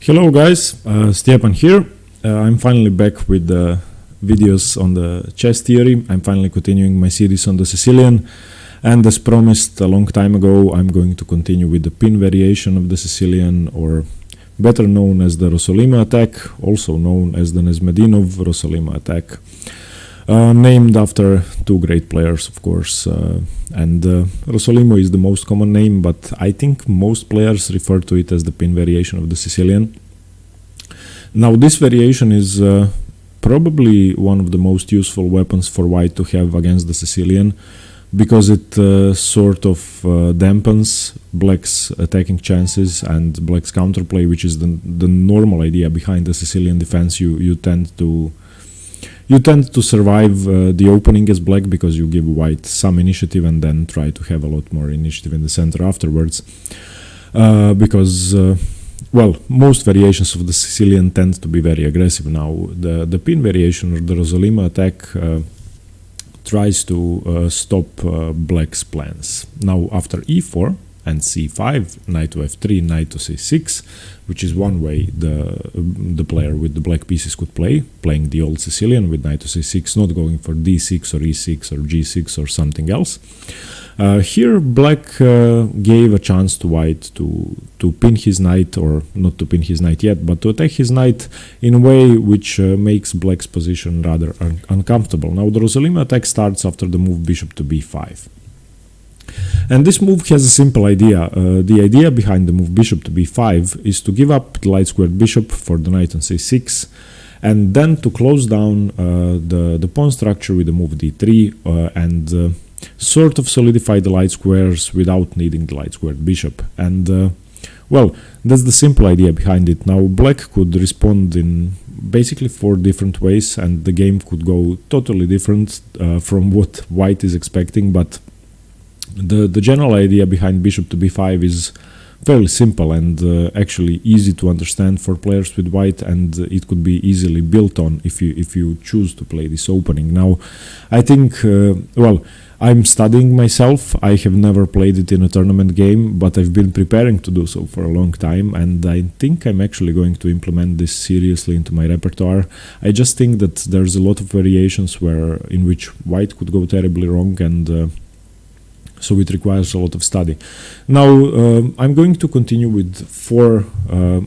Hello guys, Stepan here. I'm finally back with the videos on the chess theory. I'm finally continuing my series on the Sicilian, and as promised a long time ago, I'm going to continue with the pin variation of the Sicilian, or better known as the Rossolimo attack, also known as the Nyezhmetdinov-Rossolimo attack, named after two great players, of course, and Rossolimo is the most common name, but I think most players refer to it as the pin variation of the Sicilian. Now this variation is probably one of the most useful weapons for white to have against the Sicilian, because it sort of dampens black's attacking chances and black's counterplay, which is the normal idea behind the Sicilian defense. You tend to survive the opening as black because you give white some initiative and then try to have a lot more initiative in the center afterwards. Well, most variations of the Sicilian tend to be very aggressive. Now, the pin variation or the Rossolimo attack tries to stop black's plans. Now, after e4 and c5, knight to f3, knight to c6, which is one way the player with the black pieces could playing the old Sicilian with knight to c6, not going for d6 or e6 or g6 or something else. Here black gave a chance to white to pin his knight, or not to pin his knight yet, but to attack his knight in a way which makes black's position rather uncomfortable. Now the Rossolimo attack starts after the move bishop to b5. And this move has a simple idea. The idea behind the move bishop to b5 is to give up the light squared bishop for the knight on c6, and then to close down the pawn structure with the move d3 and sort of solidify the light squares without needing the light squared bishop. And well, that's the simple idea behind it. Now black could respond in basically 4 different ways, and the game could go totally different from what white is expecting, but the general idea behind bishop to b5 is fairly simple and actually easy to understand for players with white, and it could be easily built on if you choose to play this opening. Now, I think, well, I'm studying myself. I have never played it in a tournament game, but I've been preparing to do so for a long time, and I think I'm actually going to implement this seriously into my repertoire. I just think that there's a lot of variations in which white could go terribly wrong, and so it requires a lot of study. Now I'm going to continue with 4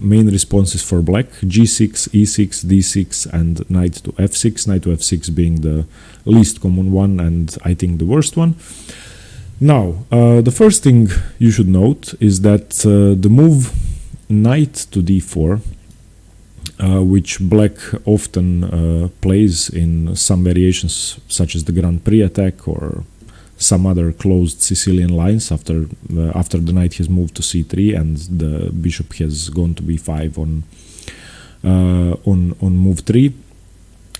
main responses for black: g6, e6, d6, and knight to f6. Knight to f6 being the least common one and I think the worst one. Now the first thing you should note is that the move knight to d4, which black often plays in some variations such as the Grand Prix attack or some other closed Sicilian lines after the knight has moved to c3 and the bishop has gone to b5 on move 3.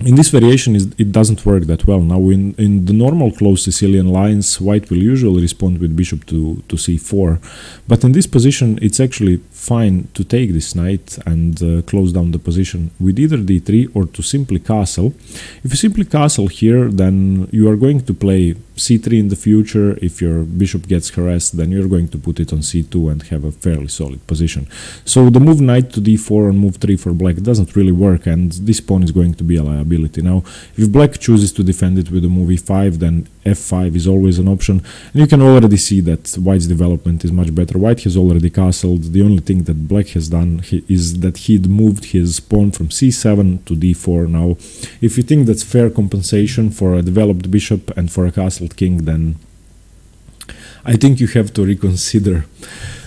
In this variation, it doesn't work that well. Now, in the normal closed Sicilian lines, white will usually respond with bishop to c4, but in this position, it's actually fine to take this knight and close down the position with either d3 or to simply castle. If you simply castle here, then you are going to play c3 in the future. If your bishop gets harassed, then you're going to put it on c2 and have a fairly solid position. So the move knight to d4 on move 3 for black doesn't really work, and this pawn is going to be a liability. Now, if black chooses to defend it with the move e5, then f5 is always an option, and you can already see that white's development is much better. White has already castled. The only thing that black has done is that he'd moved his pawn from c7 to d4. Now, if you think that's fair compensation for a developed bishop and for a castled king, then I think you have to reconsider.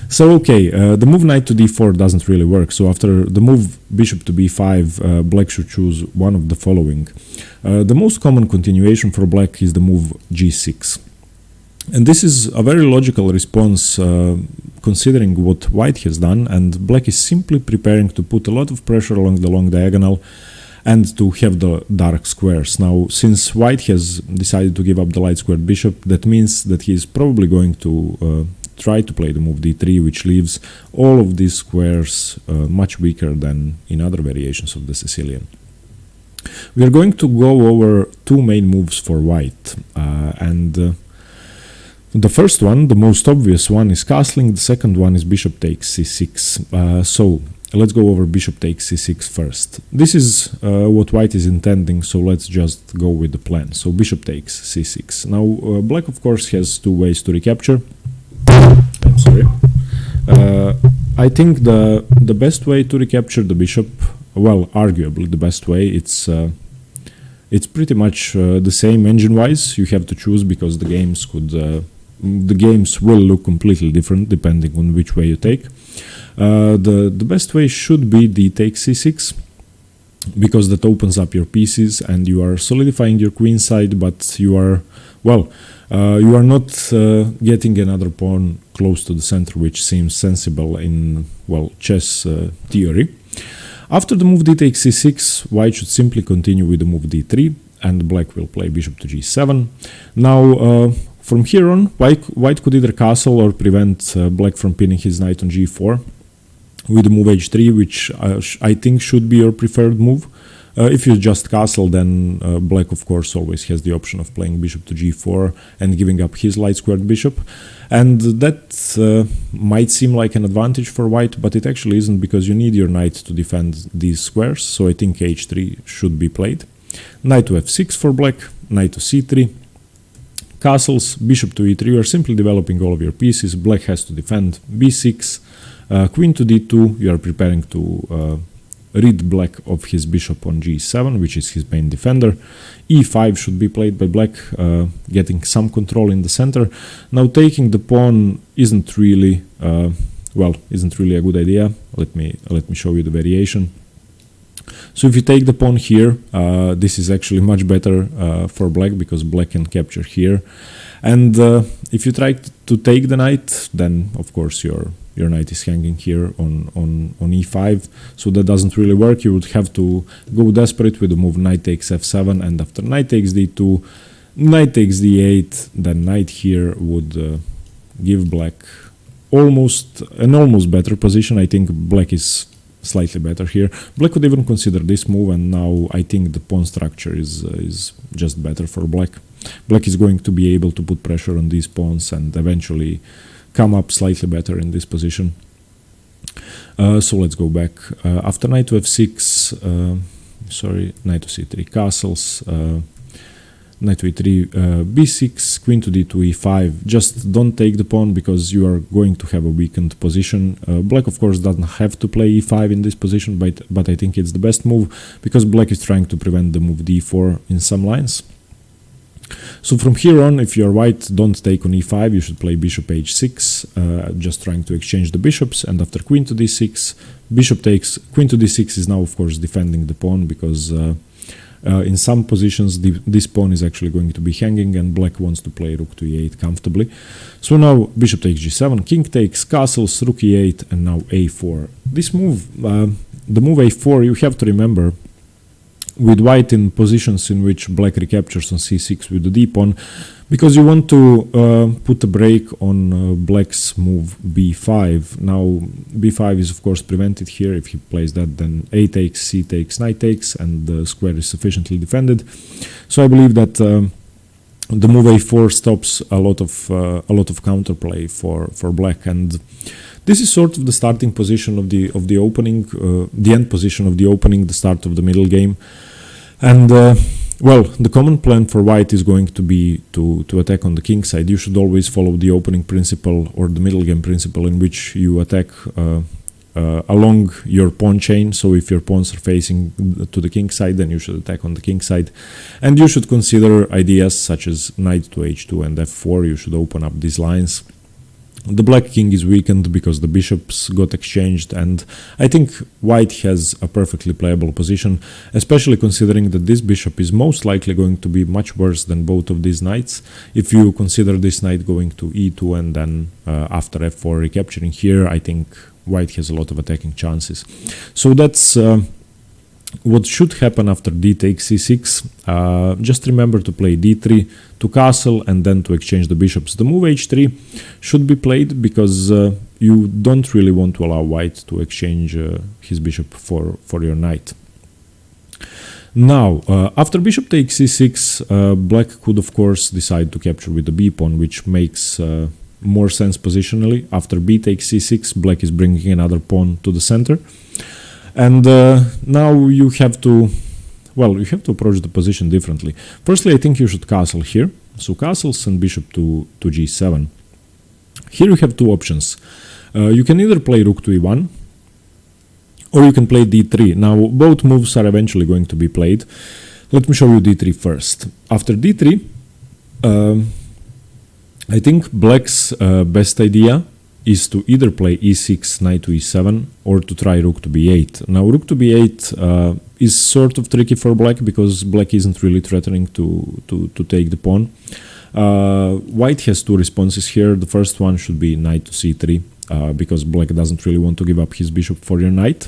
So okay, the move knight to d4 doesn't really work. So after the move bishop to b5, black should choose one of the following. The most common continuation for black is the move g6. And this is a very logical response considering what white has done, and black is simply preparing to put a lot of pressure along the long diagonal and to have the dark squares. Now, since white has decided to give up the light squared bishop, that means that he is probably going to try to play the move d3, which leaves all of these squares much weaker than in other variations of the Sicilian. We are going to go over 2 main moves for white, and The first one, the most obvious one, is castling. The second one is bishop takes c6. So let's go over bishop takes c6 first. This is what white is intending, so let's just go with the plan. So bishop takes c6. Now black of course has two ways to recapture. I'm sorry. I think the best way to recapture the bishop, well, arguably the best way, it's pretty much the same engine-wise. You have to choose because the games will look completely different depending on which way you take. The best way should be d takes c6, because that opens up your pieces and you are solidifying your queen side, but you are, well, you are not getting another pawn close to the center, which seems sensible in, well, chess theory. After the move d takes c6, white should simply continue with the move d3, and black will play bishop to g7. Now, from here on, white could either castle or prevent black from pinning his knight on g4 with the move h3, which I think should be your preferred move. If you just castle, then black of course always has the option of playing bishop to g4 and giving up his light squared bishop, and that might seem like an advantage for white, but it actually isn't, because you need your knight to defend these squares. So I think h3 should be played. Knight to f6 for black, knight to c3, castles, bishop to e3. You are simply developing all of your pieces. Black has to defend b6, queen to d2. You are preparing to rid black of his bishop on g7, which is his main defender. e5 should be played by black, getting some control in the center. Now taking the pawn isn't really isn't really a good idea. Let me show you the variation. So if you take the pawn here, this is actually much better for black, because black can capture here. And if you try to take the knight, then of course your knight is hanging here on e5, so that doesn't really work. You would have to go desperate with the move knight takes f7, and after knight takes d2, knight takes d8, then knight here would give black almost better position. I think black is slightly better here. Black could even consider this move, and now I think the pawn structure is just better for black. Black is going to be able to put pressure on these pawns and eventually come up slightly better in this position. So let's go back. After knight to f6, knight to c3 castles, knight to e3, b6, queen to d2, e5. Just don't take the pawn, because you are going to have a weakened position. Black of course doesn't have to play e5 in this position, but I think it's the best move, because black is trying to prevent the move d4 in some lines. So from here on, if you're white, don't take on e5, you should play bishop h6, just trying to exchange the bishops, and after queen to d6, bishop takes, queen to d6 is now of course defending the pawn, because in some positions this pawn is actually going to be hanging, and black wants to play rook to e8 comfortably. So now bishop takes g7, king takes, castles, rook e8, and now a4. This move, the move a4, you have to remember, with white in positions in which black recaptures on c6 with the d-pawn, because you want to put a break on black's move b5. Now b5 is of course prevented here. If he plays that, then a takes, c takes, knight takes, and the square is sufficiently defended. So I believe that the move a4 stops a lot of counterplay for black, and this is sort of the starting position of the opening, the end position of the opening, the start of the middle game. And well, the common plan for white is going to be to attack on the king side. You should always follow the opening principle or the middle game principle, in which you attack along your pawn chain. So if your pawns are facing to the king side, then you should attack on the king side. And you should consider ideas such as knight to h2 and f4. You should open up these lines. The black king is weakened because the bishops got exchanged, and I think white has a perfectly playable position, especially considering that this bishop is most likely going to be much worse than both of these knights. If you consider this knight going to e2 and then after f4 recapturing here, I think white has a lot of attacking chances. So that's what should happen after d takes c6. Just remember to play d3, to castle, and then to exchange the bishops. The move h3 should be played, because you don't really want to allow white to exchange his bishop for your knight. Now, after bishop takes c6, black could of course decide to capture with the b pawn, which makes more sense positionally. After b takes c6, black is bringing another pawn to the center. And now you have to, well, you have to approach the position differently. Firstly, I think you should castle here. So castles and bishop to g7. Here you have two options. You can either play rook to e1, or you can play d3. Now, both moves are eventually going to be played. Let me show you d3 first. After d3, I think black's best idea is to either play e6, knight to e7, or to try rook to b8. Now, rook to b8 is sort of tricky for black, because black isn't really threatening to take the pawn. White has two responses here. The first one should be knight to c3, because black doesn't really want to give up his bishop for your knight.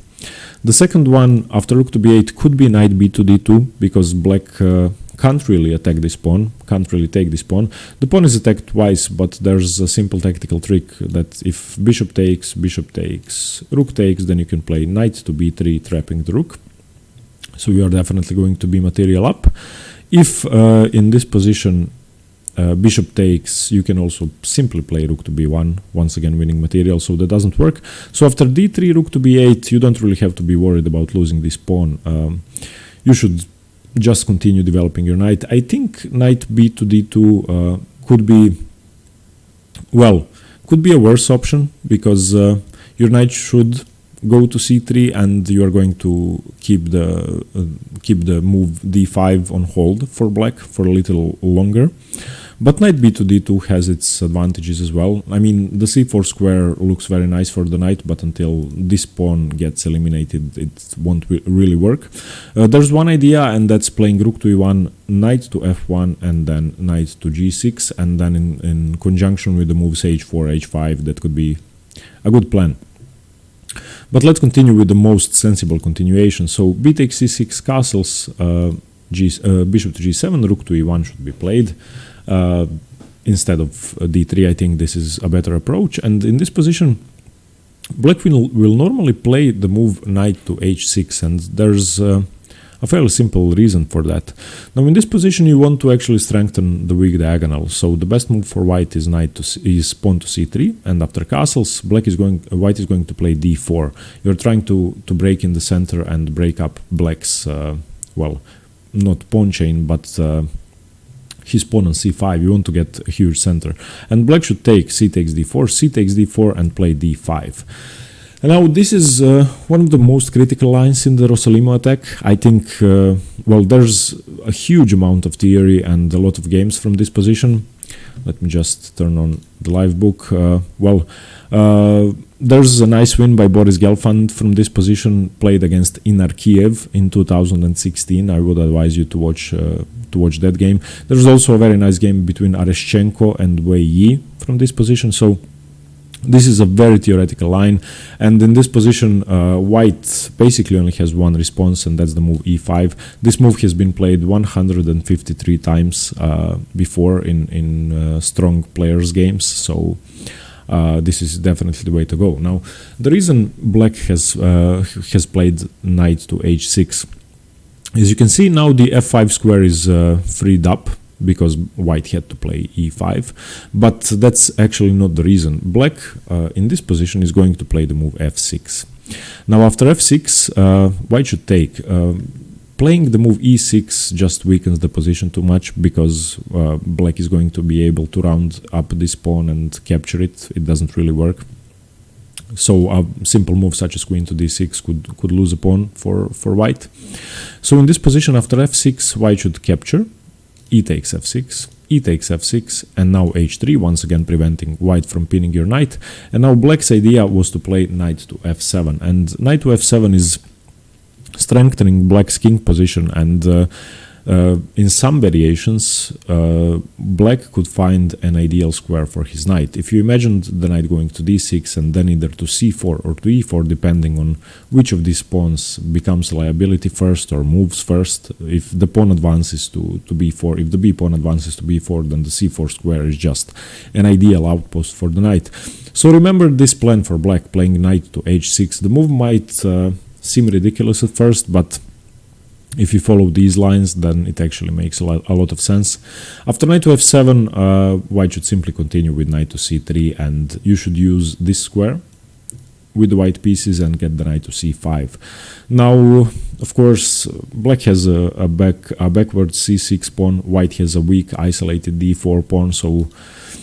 The second one, after rook to b8, could be knight b to d2, because black can't really attack this pawn, can't really take this pawn. The pawn is attacked twice, but there's a simple tactical trick that if bishop takes, rook takes, then you can play knight to b3, trapping the rook. So you are definitely going to be material up. If in this position bishop takes, you can also simply play rook to b1, once again winning material, so that doesn't work. So after d3, rook to b8, you don't really have to be worried about losing this pawn. You should just continue developing your knight. I think knight b to d2 could be, well, could be a worse option, because your knight should go to c3, and you are going to keep the move d5 on hold for black for a little longer. But knight b to d2 has its advantages as well. I mean, the c4 square looks very nice for the knight, but until this pawn gets eliminated, it won't really work. There's one idea, and that's playing rook to e1, knight to f1, and then knight to g6, and then in conjunction with the moves h4, h5, that could be a good plan. But let's continue with the most sensible continuation. So b takes c6 castles, bishop to g7, rook to e1 should be played. Instead of d3, I think this is a better approach. And in this position, black will normally play the move knight to h6, and there's a fairly simple reason for that. Now, in this position, you want to actually strengthen the weak diagonal. So the best move for white is pawn to c3, and after castles, white is going to play d4. You're trying to break in the center and break up black's well, not pawn chain, but his pawn on c5. You want to get a huge center, and black should take c takes d4, and play d5. And now this is one of the most critical lines in the Rossolimo attack. I think, well, there's a huge amount of theory and a lot of games from this position. Let me just turn on the live book. There's a nice win by Boris Gelfand from this position, played against Inar Kiev in 2016. I would advise you to watch that game. There's also a very nice game between Areshchenko and Wei Yi from this position. So this is a very theoretical line, and in this position, white basically only has one response, and that's the move e5. This move has been played 153 times before in strong players' games, so this is definitely the way to go. Now, the reason black has played knight to h6, as you can see now, the f5 square is freed up, because white had to play e5, but that's actually not the reason. Black in this position is going to play the move f6. Now after f6, white should take. Playing the move e6 just weakens the position too much, because black is going to be able to round up this pawn and capture it. It doesn't really work. So a simple move such as queen to d6 could lose a pawn for white. So in this position, after f6, white should capture. E takes f6, e takes f6, and now h3, once again preventing white from pinning your knight. And now black's idea was to play knight to f7, and knight to f7 is strengthening black's king position, and in some variations, black could find an ideal square for his knight. If you imagined the knight going to d6 and then either to c4 or to e4, depending on which of these pawns becomes a liability first or moves first. If the pawn advances to b4, if the b pawn advances to b4, then the c4 square is just an ideal outpost for the knight. So remember this plan for black, playing knight to h6. The move might seem ridiculous at first, but If you follow these lines, then it actually makes a lot of sense. After knight to f7, white should simply continue with knight to c3, and you should use this square with the white pieces and get the knight to c5. Now, of course, black has a backward c6 pawn, white has a weak isolated d4 pawn, so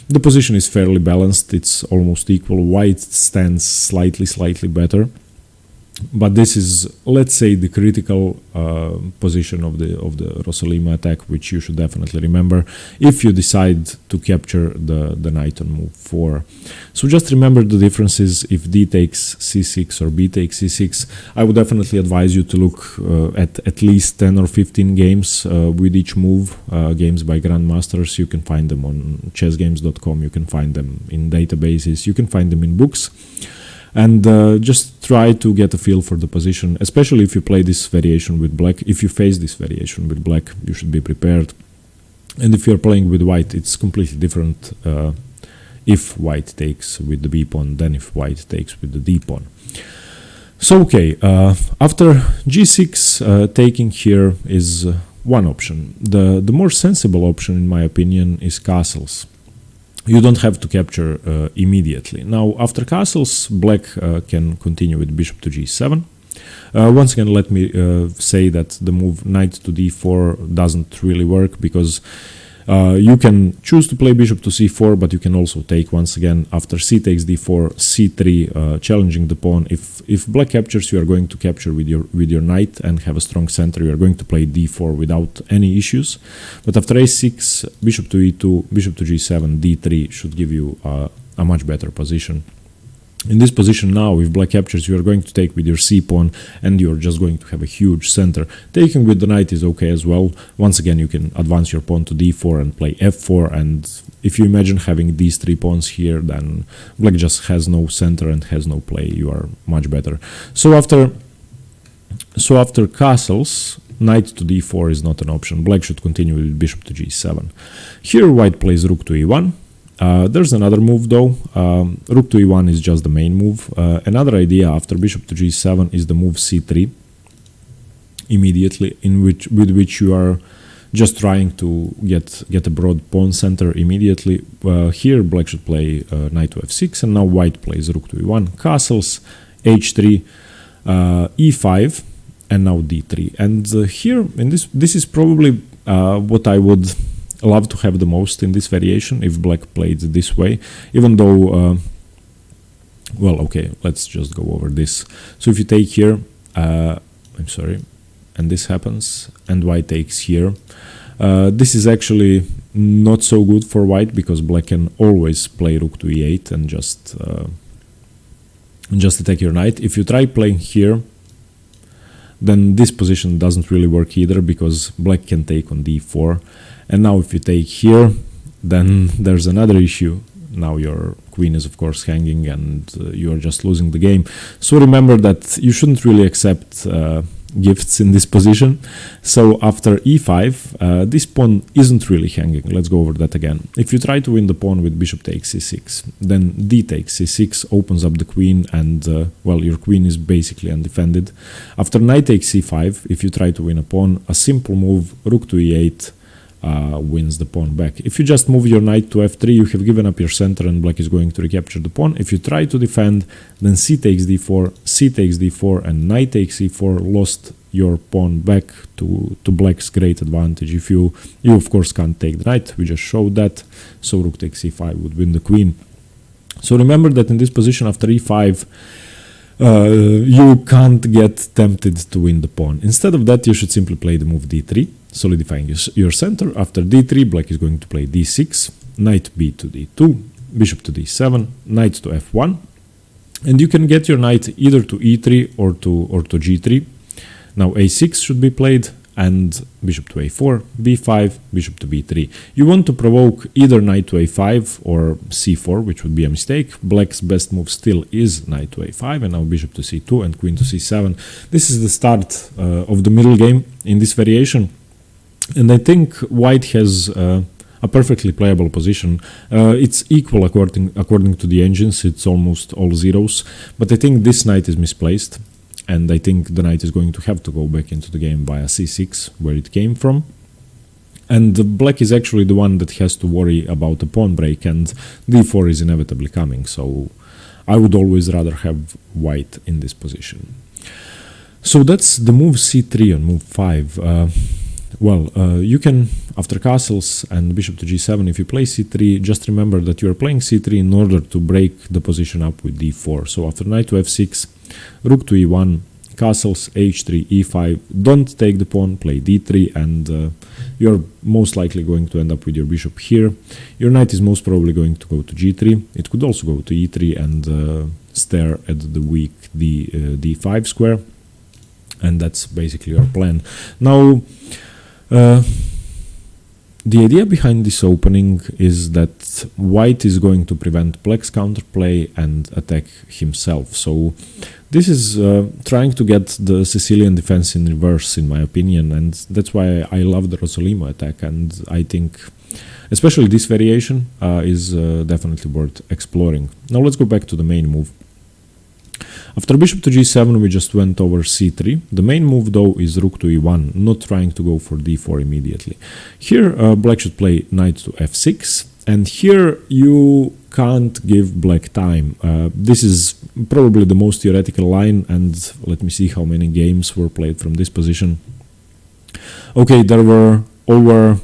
the position is fairly balanced, it's almost equal. White stands slightly better. But this is, let's say, the critical position of the Rossolimo attack, which you should definitely remember if you decide to capture the knight on move 4. So just remember the differences if d takes c6 or b takes c6. I would definitely advise you to look at least 10 or 15 games with each move, games by grandmasters. You can find them on chessgames.com, you can find them in databases, you can find them in books. And just try to get a feel for the position, especially if you play this variation with black. If you face this variation with black, you should be prepared. And if you're playing with white, it's completely different if white takes with the b pawn than if white takes with the d pawn. So okay, after g6, taking here is one option. The more sensible option, in my opinion, is castles. You don't have to capture immediately. Now, after castles, black can continue with bishop to g7. Once again, let me say that the move knight to d4 doesn't really work, because you can choose to play bishop to c4, but you can also take, once again, after c takes d4, c3, challenging the pawn. If black captures, you are going to capture with your knight and have a strong center. You are going to play d4 without any issues. But after a6, bishop to e2, bishop to g7, d3 should give you a much better position. In this position now, if black captures, you are going to take with your c-pawn, and you're just going to have a huge center. Taking with the knight is okay as well. Once again, you can advance your pawn to d4 and play f4, and if you imagine having these three pawns here, then black just has no center and has no play. You are much better. So after castles, knight to d4 is not an option. Black should continue with bishop to g7. Here, white plays rook to e1. There's another move though. Rook to e1 is just the main move. Another idea after bishop to g7 is the move c3 immediately, with which you are just trying to get a broad pawn center immediately. Here black should play knight to f6, and now white plays rook to e1, castles, h3, e5, and now d3. And here in this is probably what I would love to have the most in this variation if black played this way, even though well, okay, let's just go over this. So if you take here, I'm sorry, and this happens, and white takes here, this is actually not so good for white, because black can always play rook to e8 and just attack your knight. If you try playing here, then this position doesn't really work either, because black can take on d4. And now if you take here, then there's another issue. Now your queen is of course hanging, and you are just losing the game. So remember that you shouldn't really accept gifts in this position. So after e5, this pawn isn't really hanging. Let's go over that again. If you try to win the pawn with bishop takes c6, then d takes c6 opens up the queen, and well, your queen is basically undefended. After knight takes c5, if you try to win a pawn, a simple move, rook to e8, wins the pawn back. If you just move your knight to f3, you have given up your center, and black is going to recapture the pawn. If you try to defend, then c takes d4, c takes d4, and knight takes e4, lost your pawn back to black's great advantage. If you of course can't take the knight, we just showed that, so rook takes e5 would win the queen. So remember that in this position after e5, you can't get tempted to win the pawn. Instead of that, you should simply play the move d3, solidifying your center. After d3, black is going to play d6, knight b to d2, bishop to d7, knight to f1, and you can get your knight either to e3 or to g3. Now a6 should be played, and bishop to a4, b5, bishop to b3. You want to provoke either knight to a5 or c4, which would be a mistake. Black's best move still is knight to a5, and now bishop to c2 and queen to c7. This is the start of the middle game in this variation, and I think white has a perfectly playable position. It's equal according to the engines, it's almost all zeros, but I think this knight is misplaced. and I think the knight is going to have to go back into the game via c6, where it came from. And black is actually the one that has to worry about the pawn break, and d4 is inevitably coming, so I would always rather have white in this position. So that's the move c3 on move 5. You can, after castles and bishop to g7, if you play c3, just remember that you are playing c3 in order to break the position up with d4. So after knight to f6, rook to e1, castles, h3, e5, don't take the pawn, play d3, and you're most likely going to end up with your bishop here. Your knight is most probably going to go to g3. It could also go to e3 and stare at the weak d5 square. And that's basically your plan. Now, the idea behind this opening is that white is going to prevent black's counterplay and attack himself. So this is trying to get the Sicilian defense in reverse, in my opinion, and that's why I love the Rossolimo attack, and I think especially this variation is definitely worth exploring. Now let's go back to the main move. After bishop to g7, we just went over c3. The main move, though, is rook to e1, not trying to go for d4 immediately. Here, black should play knight to f6, and here you can't give black time. This is probably the most theoretical line, and let me see how many games were played from this position. Okay, there were over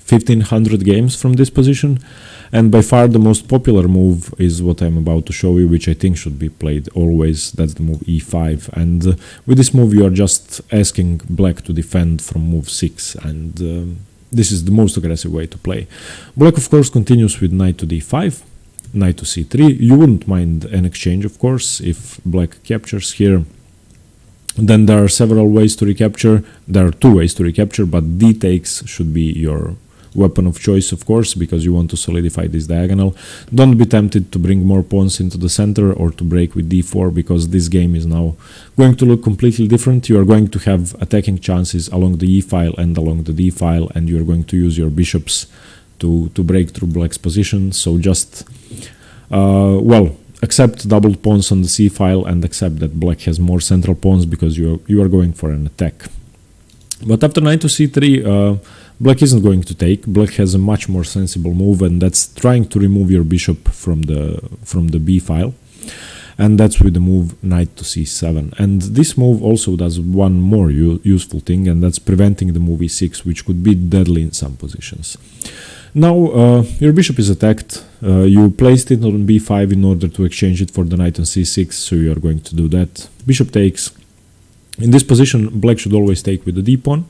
1500 games from this position, and by far the most popular move is what I'm about to show you, which I think should be played always. That's the move e5, and with this move you are just asking black to defend from move 6, and this is the most aggressive way to play. Black of course continues with knight to d5, knight to c3. You wouldn't mind an exchange, of course, if black captures here. Then there are several ways to recapture. There are two ways to recapture, but d takes should be your weapon of choice, of course, because you want to solidify this diagonal. Don't be tempted to bring more pawns into the center or to break with d4, because this game is now going to look completely different. You are going to have attacking chances along the e file and along the d file, and you are going to use your bishops to break through black's position. So just accept doubled pawns on the c file and accept that black has more central pawns, because you are going for an attack. But after knight to c3, black isn't going to take. Black has a much more sensible move, and that's trying to remove your bishop from the b file, and that's with the move knight to c7. And this move also does one more useful thing, and that's preventing the move e6, which could be deadly in some positions. Now your bishop is attacked. You placed it on b5 in order to exchange it for the knight on c6, so you are going to do that. Bishop takes. In this position, black should always take with the d pawn.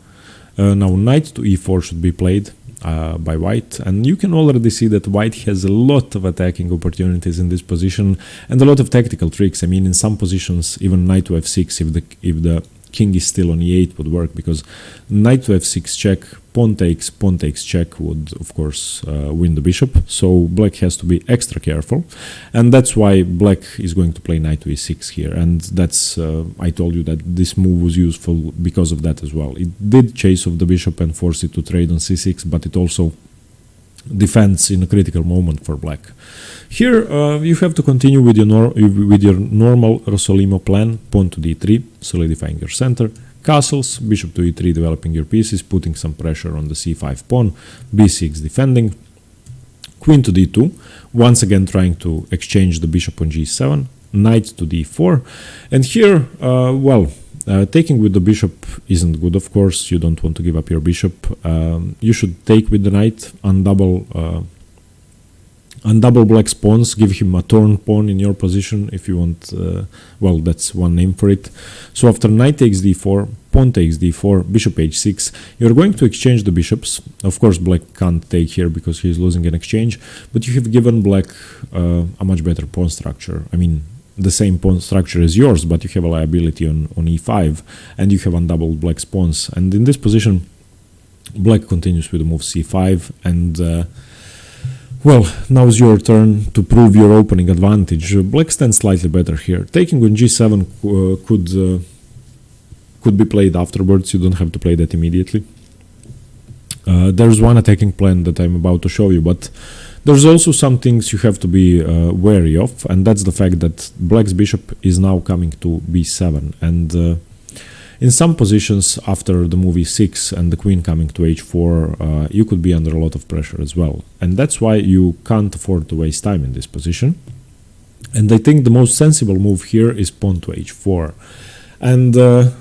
Now knight to e4 should be played by white, and you can already see that white has a lot of attacking opportunities in this position and a lot of tactical tricks. I mean, in some positions even knight to f6, if the king is still on e8, would work, because knight to f6 check, pawn takes check would of course win the bishop. So black has to be extra careful, and that's why black is going to play knight to e6 here. And that's I told you that this move was useful because of that as well. It did chase off the bishop and force it to trade on c6, but it also defends in a critical moment for black. Here you have to continue with your normal Rossolimo plan: pawn to d3, solidifying your center, castles, bishop to e3, developing your pieces, putting some pressure on the c5 pawn, b6 defending, queen to d2, once again trying to exchange the bishop on g7, knight to d4, and here, taking with the bishop isn't good, of course. You don't want to give up your bishop. You should take with the knight, undouble black's pawns, give him a torn pawn in your position if you want. That's one name for it. So after knight takes d4, pawn takes d4, bishop h6, you're going to exchange the bishops. Of course, black can't take here because he's losing an exchange, but you have given black a much better pawn structure. I mean, the same pawn structure as yours, but you have a liability on e5, and you have undoubled black's pawns. And in this position, black continues with the move c5, and now is your turn to prove your opening advantage. Black stands slightly better here. Taking on g7 could be played afterwards. You don't have to play that immediately. There's one attacking plan that I'm about to show you, but there's also some things you have to be wary of, and that's the fact that black's bishop is now coming to b7, and in some positions after the move e6 and the queen coming to h4, you could be under a lot of pressure as well, and that's why you can't afford to waste time in this position. And I think the most sensible move here is pawn to h4, and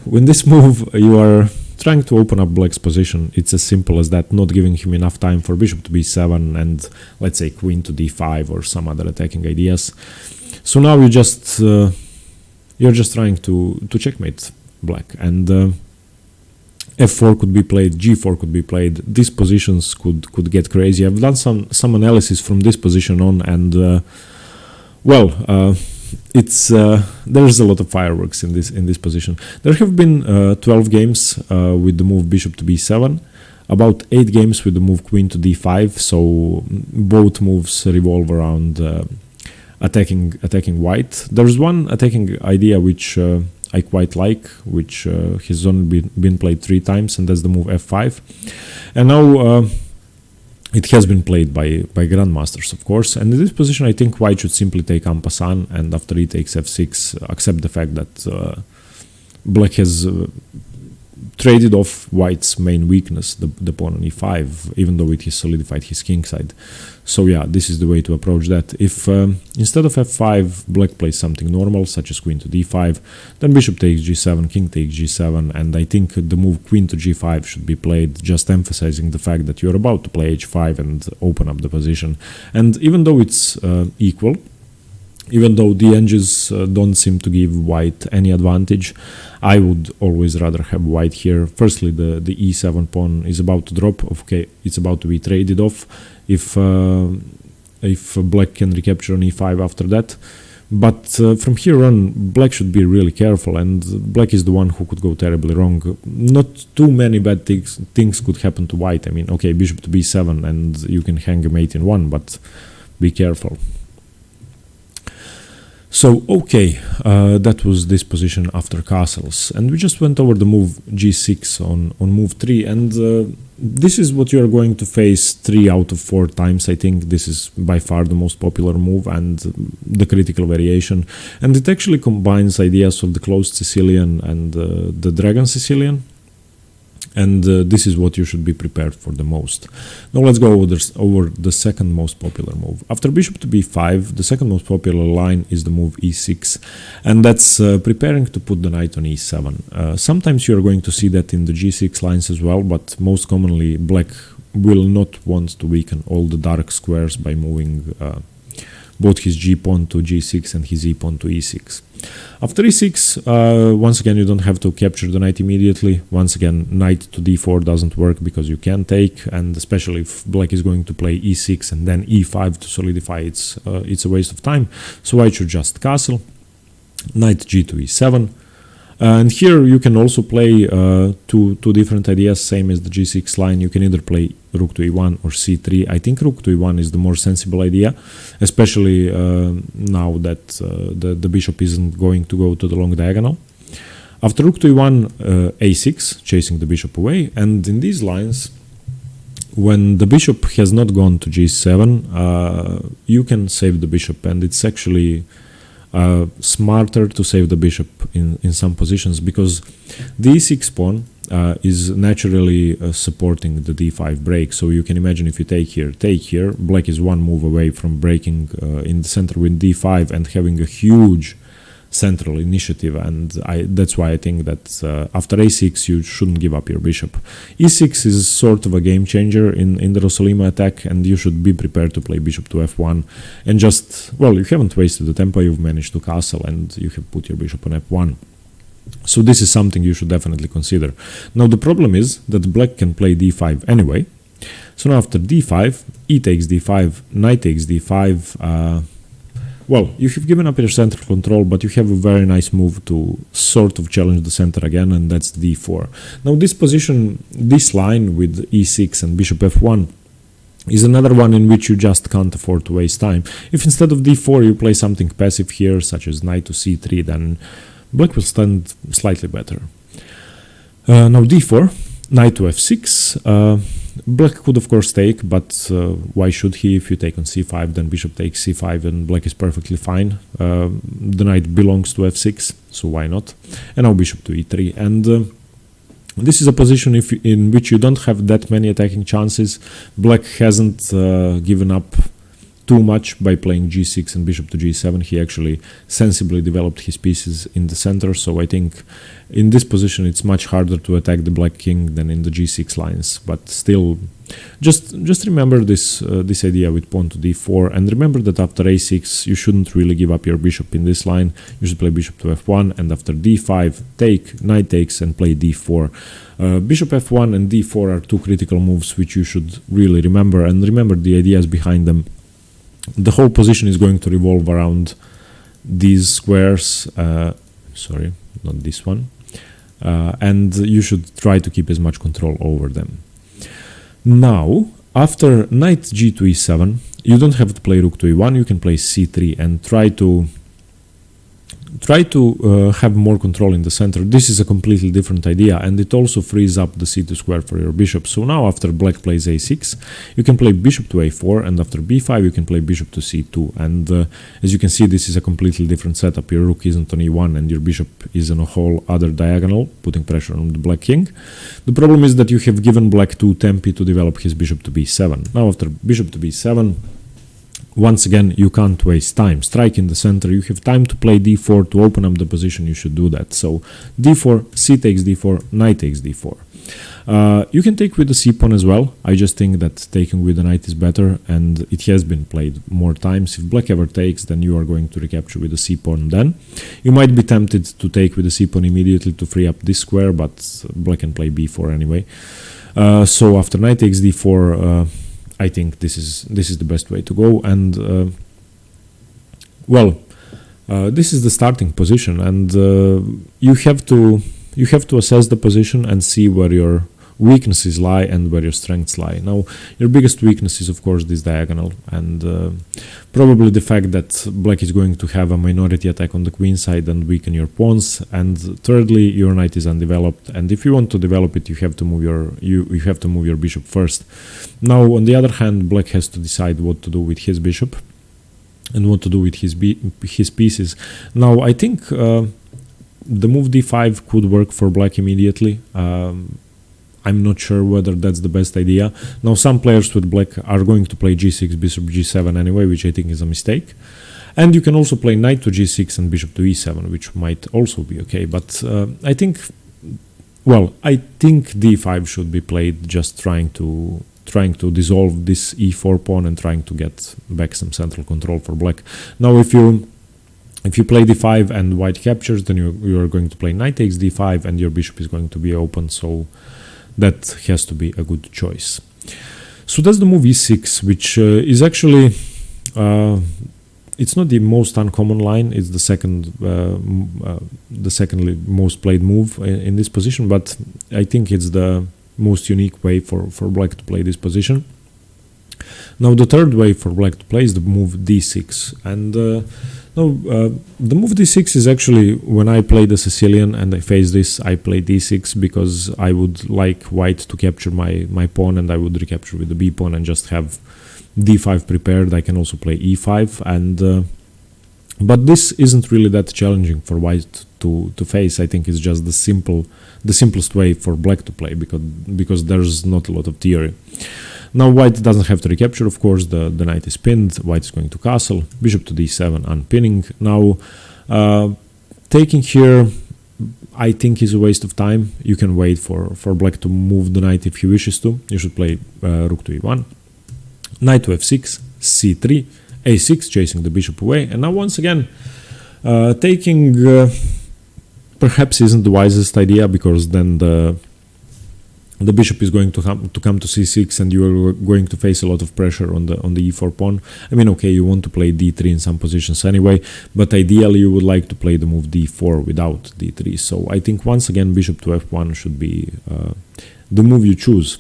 with this move you are trying to open up black's position. It's as simple as that, not giving him enough time for bishop to b7 and let's say queen to d5 or some other attacking ideas. So now you're just trying to checkmate black, and f4 could be played, g4 could be played. These positions could get crazy. I've done some analysis from this position on, and it's there's a lot of fireworks in this position. There have been 12 games with the move bishop to b7, about 8 games with the move queen to d5. So both moves revolve around attacking white. There's one attacking idea which I quite like, which has only been played 3 times, and that's the move f5. And now it has been played by grandmasters, of course, and in this position I think white should simply take en passant, and after he takes f6, accept the fact that black has traded off white's main weakness, the pawn on e5, even though it has solidified his king side. So yeah, this is the way to approach that. If instead of f5 black plays something normal, such as queen to d5, then bishop takes g7, king takes g7, and I think the move queen to g5 should be played, just emphasizing the fact that you're about to play h5 and open up the position. And even though it's equal, even though the edges don't seem to give white any advantage, I would always rather have white here. Firstly, the e7 pawn is about to drop. Okay, it's about to be traded off if black can recapture on e5 after that. But from here on, black should be really careful, and black is the one who could go terribly wrong. Not too many bad things could happen to white. I mean, okay, bishop to b7 and you can hang a mate in 1, but be careful. So, okay, that was this position after castles, and we just went over the move g6 on move 3, and this is what you are going to face 3 out of 4 times. I think this is by far the most popular move and the critical variation, and it actually combines ideas of the closed Sicilian and the dragon Sicilian. And this is what you should be prepared for the most. Now let's go over the second most popular move. After bishop to b5, the second most popular line is the move e6, and that's preparing to put the knight on e7. Sometimes you are going to see that in the g6 lines as well, but most commonly black will not want to weaken all the dark squares by moving both his g pawn to g6 and his e pawn to e6. After e6, once again, you don't have to capture the knight immediately. Once again, knight to d4 doesn't work because you can take, and especially if black is going to play e6 and then e5 to solidify, it's a waste of time. So white should just castle, knight g to e7. And here you can also play two different ideas, same as the g6 line. You can either play rook to e1 or c3. I think rook to e1 is the more sensible idea, especially now that the bishop isn't going to go to the long diagonal. After rook to e1, a6, chasing the bishop away. And in these lines, when the bishop has not gone to g7, you can save the bishop, and it's actually smarter to save the bishop in some positions, because the e6 pawn is naturally supporting the d5 break. So you can imagine if you take here, black is one move away from breaking in the center with d5 and having a huge central initiative, and that's why I think that after a6 you shouldn't give up your bishop. e6 is sort of a game changer in the Rossolimo attack, and you should be prepared to play bishop to f1 and just, well, you haven't wasted the tempo, you've managed to castle and you have put your bishop on f1. So this is something you should definitely consider. Now the problem is that black can play d5 anyway. So now after d5, e takes d5, knight takes d5, well, you have given up your central control, but you have a very nice move to sort of challenge the center again, and that's d4. Now this position, this line with e6 and bishop f1 is another one in which you just can't afford to waste time. If instead of d4 you play something passive here, such as knight to c3, then black will stand slightly better. Now d4, knight to f6. black could of course take, but why should he? If you take on c5, then bishop takes c5 and black is perfectly fine. The knight belongs to f6, so why not? And now bishop to e3. And this is a position in which you don't have that many attacking chances. Black hasn't given up too much by playing g6 and bishop to g7. He actually sensibly developed his pieces in the center, so I think in this position it's much harder to attack the black king than in the g6 lines. But still, just remember this idea with pawn to d4, and remember that after a6 you shouldn't really give up your bishop in this line. You should play bishop to f1, and after d5 take, knight takes, and play d4. Bishop f1 and d4 are two critical moves which you should really remember, and remember the ideas behind them. The whole position is going to revolve around these squares, sorry, not this one, and you should try to keep as much control over them. Now, after knight g to e7, you don't have to play rook to e1, you can play c3 and try to have more control in the center. This is a completely different idea, and it also frees up the c2 square for your bishop. So now after black plays a6, you can play bishop to a4, and after b5 you can play bishop to c2. And as you can see, this is a completely different setup. Your rook isn't on e1 and your bishop is on a whole other diagonal, putting pressure on the black king. The problem is that you have given black two tempi to develop his bishop to b7. Now after bishop to b7, once again, you can't waste time. Strike in the center. You have time to play d4 to open up the position. You should do that. So d4, c takes d4, knight takes d4. You can take with the c pawn as well. I just think that taking with the knight is better, and it has been played more times. If black ever takes, then you are going to recapture with the c pawn. Then you might be tempted to take with the c pawn immediately to free up this square, but black can play b4 anyway. So after knight takes d4, I think this is the best way to go, and this is the starting position, and you have to assess the position and see where your weaknesses lie and where your strengths lie. Now, your biggest weakness is of course this diagonal, and probably the fact that black is going to have a minority attack on the queen side and weaken your pawns. And thirdly, your knight is undeveloped, and if you want to develop it, you have to move your bishop first. Now, on the other hand, black has to decide what to do with his bishop and what to do with his pieces. Now, I think the move d5 could work for black immediately. I'm not sure whether that's the best idea. Now, some players with black are going to play g6, bishop g7 anyway, which I think is a mistake. And you can also play knight to g6 and bishop to e7, which might also be okay. But I think d5 should be played, just trying to dissolve this e4 pawn and trying to get back some central control for black. Now, if you play d5 and white captures, then you are going to play knight takes d5 and your bishop is going to be open, so that has to be a good choice. So that's the move e6, which is actually it's not the most uncommon line. It's the secondly most played move in this position, but I think it's the most unique way for black to play this position. Now, the third way for black to play is the move d6, and the move d6 is actually, when I play the Sicilian and I face this, I play d6 because I would like white to capture my pawn, and I would recapture with the b pawn and just have d5 prepared. I can also play e5, and but this isn't really that challenging for white to face. I think it's just the simplest way for black to play, because there's not a lot of theory. Now, white doesn't have to recapture, of course. The knight is pinned. White is going to castle. Bishop to d7, unpinning. Now, taking here, I think, is a waste of time. You can wait for black to move the knight if he wishes to. You should play rook to e1, knight to f6, c3, a6, chasing the bishop away. And now, once again, taking perhaps isn't the wisest idea, because then the bishop is going to come to c6, and you are going to face a lot of pressure on the e4 pawn. I mean, okay, you want to play d3 in some positions anyway, but ideally you would like to play the move d4 without d3. So I think once again bishop to f1 should be the move you choose.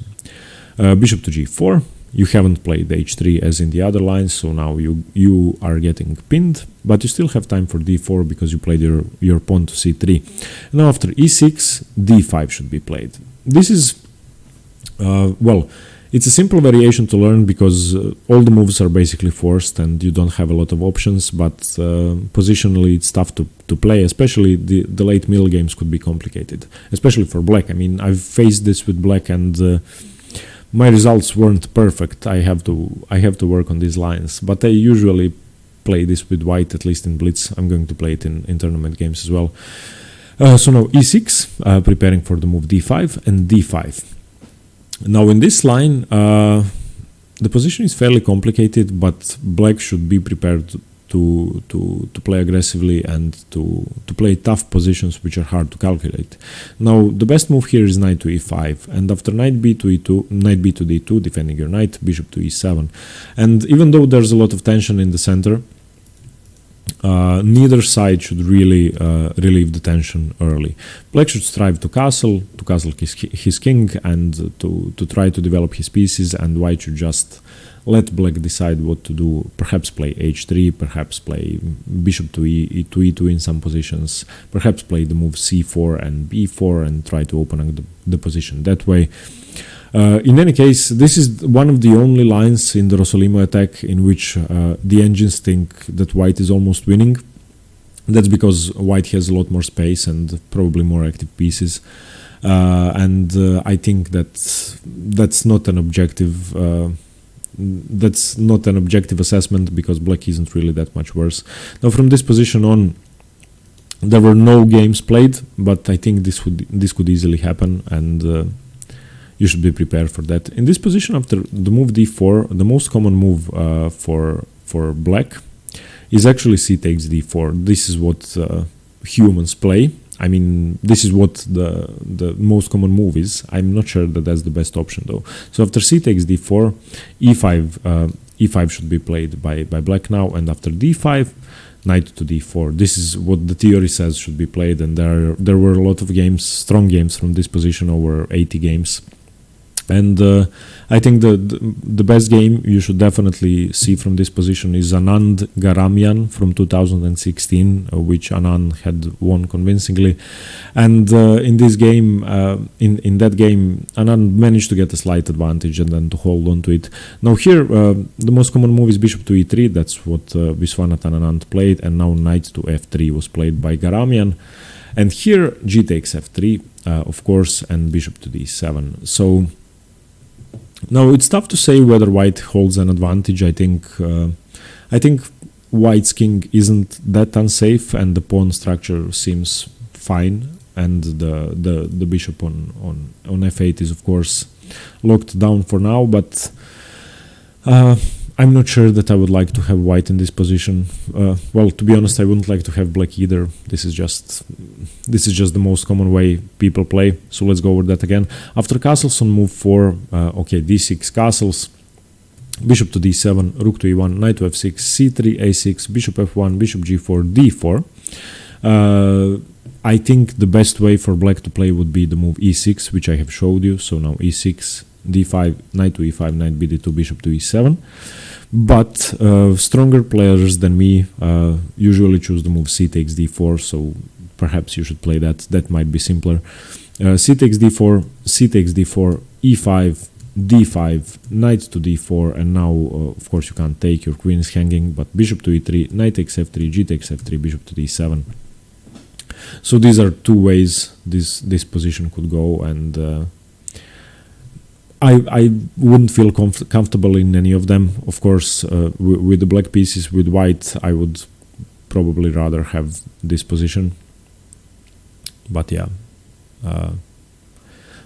Bishop to g4. You haven't played h3 as in the other lines, so now you are getting pinned, but you still have time for d4 because you played your pawn to c3. Now after e6, d5 should be played. This is It's a simple variation to learn because all the moves are basically forced and you don't have a lot of options, but positionally it's tough to play, especially the late middle games could be complicated, especially for black. I mean, I've faced this with black and my results weren't perfect. I have to work on these lines, but I usually play this with white, at least in blitz. I'm going to play it in tournament games as well. So now e6, preparing for the move d5 and d5. Now in this line, the position is fairly complicated, but black should be prepared to play aggressively and to play tough positions which are hard to calculate. Now the best move here is knight to e5, and after knight b to e2, knight b to d2, defending your knight, bishop to e7. And even though there's a lot of tension in the center, neither side should really relieve the tension early. Black should strive to castle his king and to try to develop his pieces, and white should just let black decide what to do. Perhaps play h3, perhaps play bishop to e2 in some positions, perhaps play the move c4 and b4 and try to open up the position that way. In any case, this is one of the only lines in the Rossolimo attack in which the engines think that white is almost winning. That's because white has a lot more space and probably more active pieces. And I think that's not an objective. That's not an objective assessment because black isn't really that much worse. Now, from this position on, there were no games played, but I think this could easily happen, and you should be prepared for that. In this position, after the move d4, the most common move for black is actually c takes d4. This is what humans play. I mean, this is what the most common move is. I'm not sure that that's the best option though. So after c takes d4, e5 should be played by black now, and after d5, knight to d4. This is what the theory says should be played, and there were a lot of games, strong games from this position, over 80 games. And I think the best game you should definitely see from this position is Anand Garamian from 2016, which Anand had won convincingly. And in this game, in that game, Anand managed to get a slight advantage and then to hold on to it. Now here, the most common move is bishop to e3. That's what Viswanathan Anand played, and now knight to f3 was played by Garamian. And here, g takes f3, of course, and bishop to d7. So now it's tough to say whether white holds an advantage. I think white's king isn't that unsafe, and the pawn structure seems fine, and the bishop on f8 is of course locked down for now. But I'm not sure that I would like to have white in this position. Well, to be honest, I wouldn't like to have black either. This is just the most common way people play. So let's go over that again. After castles on move 4, okay, d6 castles, bishop to d7, rook to e1, knight to f6, c3, a6, bishop f1, bishop g4, d4. I think the best way for black to play would be the move e6, which I have showed you. So now e6, d5, knight to e5, knight bd2, bishop to e7. But stronger players than me usually choose the move c takes d4, so perhaps you should play that. That might be simpler. C takes d4, c takes d4, e5, d5, knight to d4, and now of course you can't take, your queen is hanging, but bishop to e3, knight takes f3, g takes f3, bishop to d7. So these are two ways this position could go, and I wouldn't feel comfortable in any of them. Of course, with the black pieces, with white, I would probably rather have this position. But yeah,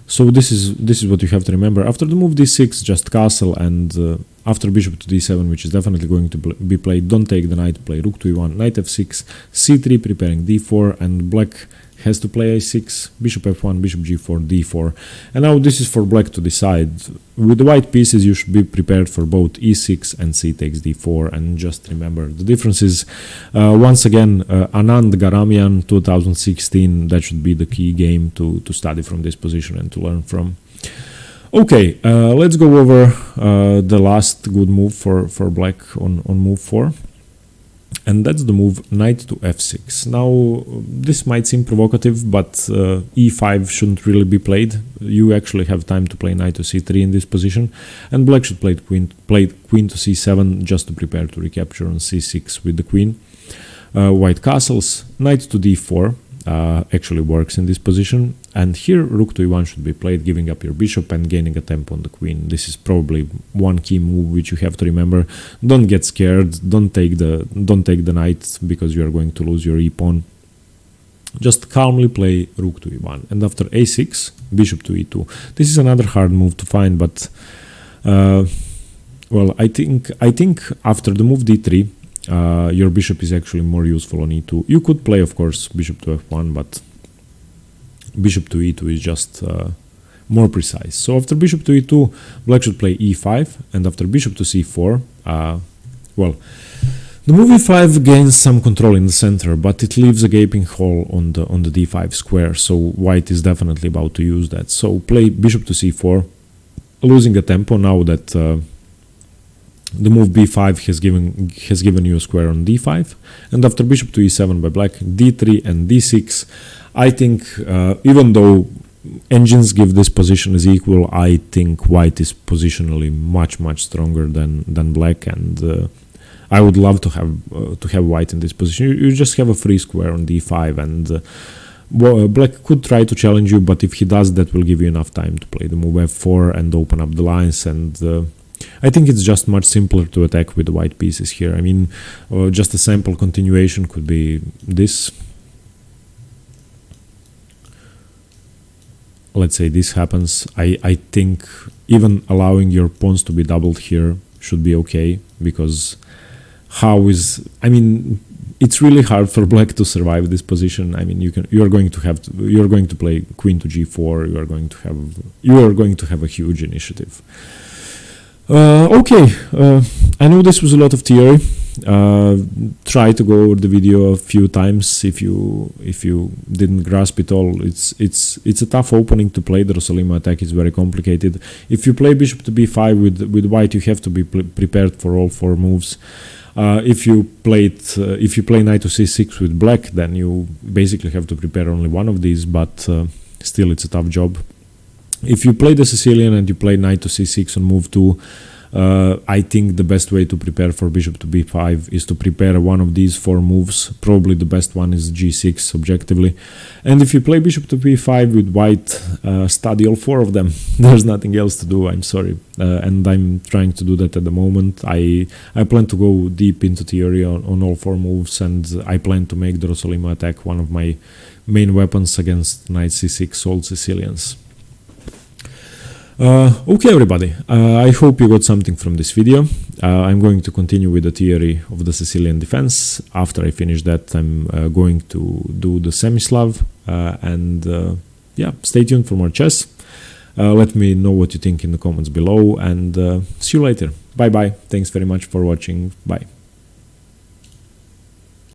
so this is what you have to remember. After the move d6, just castle, and after bishop to d7, which is definitely going to be played, don't take the knight, play rook to e1, knight f6, c3, preparing d4, and black has to play a6, bishop f1, bishop g4, d4. And now this is for black to decide. With the white pieces, you should be prepared for both e6 and c takes d4. And just remember the differences. Once again, Anand Garamian 2016, that should be the key game to study from this position and to learn from. Okay, let's go over the last good move for black on move 4. And that's the move knight to f6. Now, this might seem provocative, but e5 shouldn't really be played. You actually have time to play knight to c3 in this position, and black should play queen to c7 just to prepare to recapture on c6 with the queen. White castles, knight to d4 actually works in this position, and here rook to e1 should be played, giving up your bishop and gaining a tempo on the queen. This is probably one key move which you have to remember. Don't get scared, don't take the knight because you are going to lose your e-pawn. Just calmly play rook to e1, and after a6, bishop to e2. This is another hard move to find, but well, I think after the move d3, your bishop is actually more useful on e2. You could play, of course, bishop to f1, but bishop to e2 is just more precise. So after bishop to e2, black should play e5, and after bishop to c4, well, the move e5 gains some control in the center, but it leaves a gaping hole on the d5 square, so white is definitely about to use that. So play bishop to c4, losing a tempo now that the move b5 has given you a square on d5, and after bishop to e7 by black, d3 and d6. I think even though engines give this position as equal, I think white is positionally much stronger than black, and I would love to have white in this position. You just have a free square on d5, and black could try to challenge you, but if he does, that will give you enough time to play the move f4 and open up the lines, and I think it's just much simpler to attack with the white pieces here. I mean, just a sample continuation could be this. Let's say this happens. I think even allowing your pawns to be doubled here should be okay, because I mean, it's really hard for black to survive this position. I mean, you're going to play queen to g4. You are going to have a huge initiative. Okay, I know this was a lot of theory. Try to go over the video a few times if you didn't grasp it all. It's a tough opening to play. The Rossolimo attack is very complicated. If you play bishop to b5 with white, you have to be prepared for all four moves. If you play knight to c6 with black, then you basically have to prepare only one of these, but still it's a tough job. If you play the Sicilian and you play knight to c6 on move 2, I think the best way to prepare for bishop to b5 is to prepare one of these four moves. Probably the best one is g6 objectively. And if you play bishop to b5 with white, study all four of them. There's nothing else to do, I'm sorry. And I'm trying to do that at the moment. I plan to go deep into theory on all four moves, and I plan to make the Rossolimo attack one of my main weapons against knight c6 old Sicilians. Okay, everybody, I hope you got something from this video. I'm going to continue with the theory of the Sicilian defense. After I finish that, I'm going to do the Semislav, and yeah, stay tuned for more chess. Let me know what you think in the comments below, and see you later. Bye bye. Thanks very much for watching. Bye.